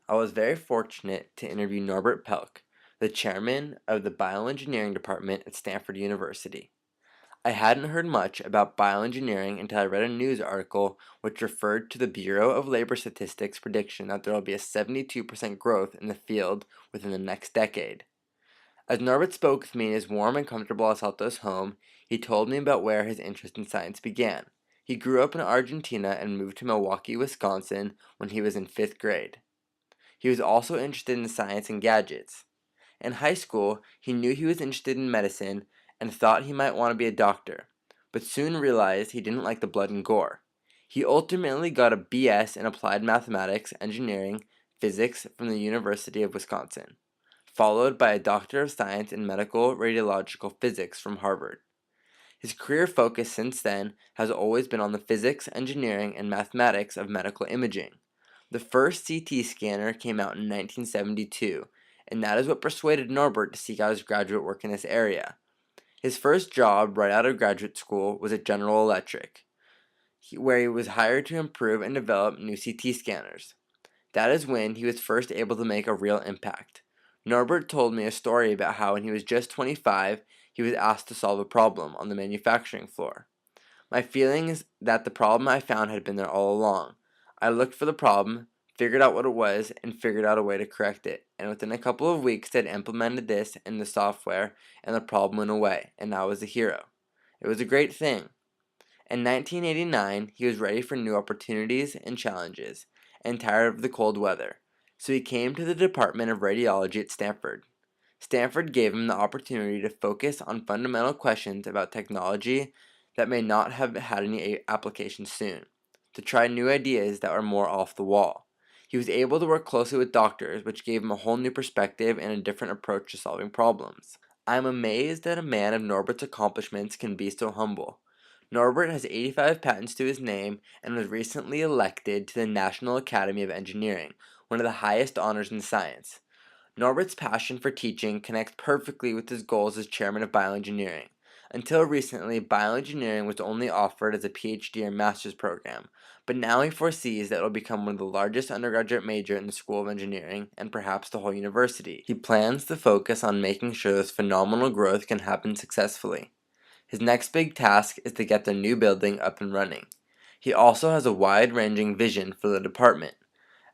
I was very fortunate to interview Norbert Pelc, the chairman of the bioengineering department at Stanford University. I hadn't heard much about bioengineering until I read a news article which referred to the Bureau of Labor Statistics' prediction that there will be a 72% growth in the field within the next decade. As Norbert spoke with me in his warm and comfortable Altos home, he told me about where his interest in science began. He grew up in Argentina and moved to Milwaukee, Wisconsin when he was in 5th grade. He was also interested in science and gadgets. In high school, he knew he was interested in medicine and thought he might want to be a doctor, but soon realized he didn't like the blood and gore. He ultimately got a BS in applied mathematics, engineering, physics from the University of Wisconsin, followed by a Doctor of Science in medical radiological physics from Harvard. His career focus since then has always been on the physics, engineering, and mathematics of medical imaging. The first CT scanner came out in 1972, and that is what persuaded Norbert to seek out his graduate work in this area. His first job right out of graduate school was at General Electric, where he was hired to improve and develop new CT scanners. That is when he was first able to make a real impact. Norbert told me a story about how when he was just 25, he was asked to solve a problem on the manufacturing floor. My feeling is that the problem I found had been there all along. I looked for the problem, figured out what it was, and figured out a way to correct it. And within a couple of weeks, I'd implemented this in the software, and the problem went away, and I was a hero. It was a great thing. In 1989, he was ready for new opportunities and challenges, and tired of the cold weather. So he came to the Department of Radiology at Stanford. Stanford gave him the opportunity to focus on fundamental questions about technology that may not have had any application soon, to try new ideas that were more off the wall. He was able to work closely with doctors, which gave him a whole new perspective and a different approach to solving problems. I am amazed that a man of Norbert's accomplishments can be so humble. Norbert has 85 patents to his name and was recently elected to the National Academy of Engineering, one of the highest honors in science. Norbert's passion for teaching connects perfectly with his goals as chairman of bioengineering. Until recently, bioengineering was only offered as a PhD or master's program, but now he foresees that it will become one of the largest undergraduate majors in the School of Engineering and perhaps the whole university. He plans to focus on making sure this phenomenal growth can happen successfully. His next big task is to get the new building up and running. He also has a wide-ranging vision for the department.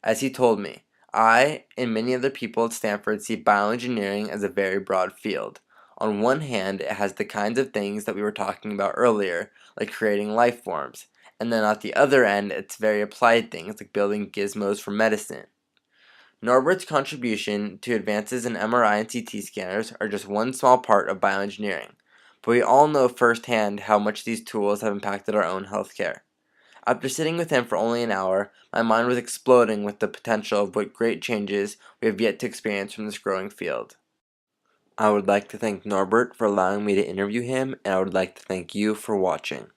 As he told me, I and many other people at Stanford see bioengineering as a very broad field. On one hand, it has the kinds of things that we were talking about earlier, like creating life forms, and then at the other end, it's very applied things like building gizmos for medicine. Norbert's contribution to advances in MRI and CT scanners are just one small part of bioengineering, but we all know firsthand how much these tools have impacted our own healthcare. After sitting with him for only an hour, my mind was exploding with the potential of what great changes we have yet to experience from this growing field. I would like to thank Norbert for allowing me to interview him, and I would like to thank you for watching.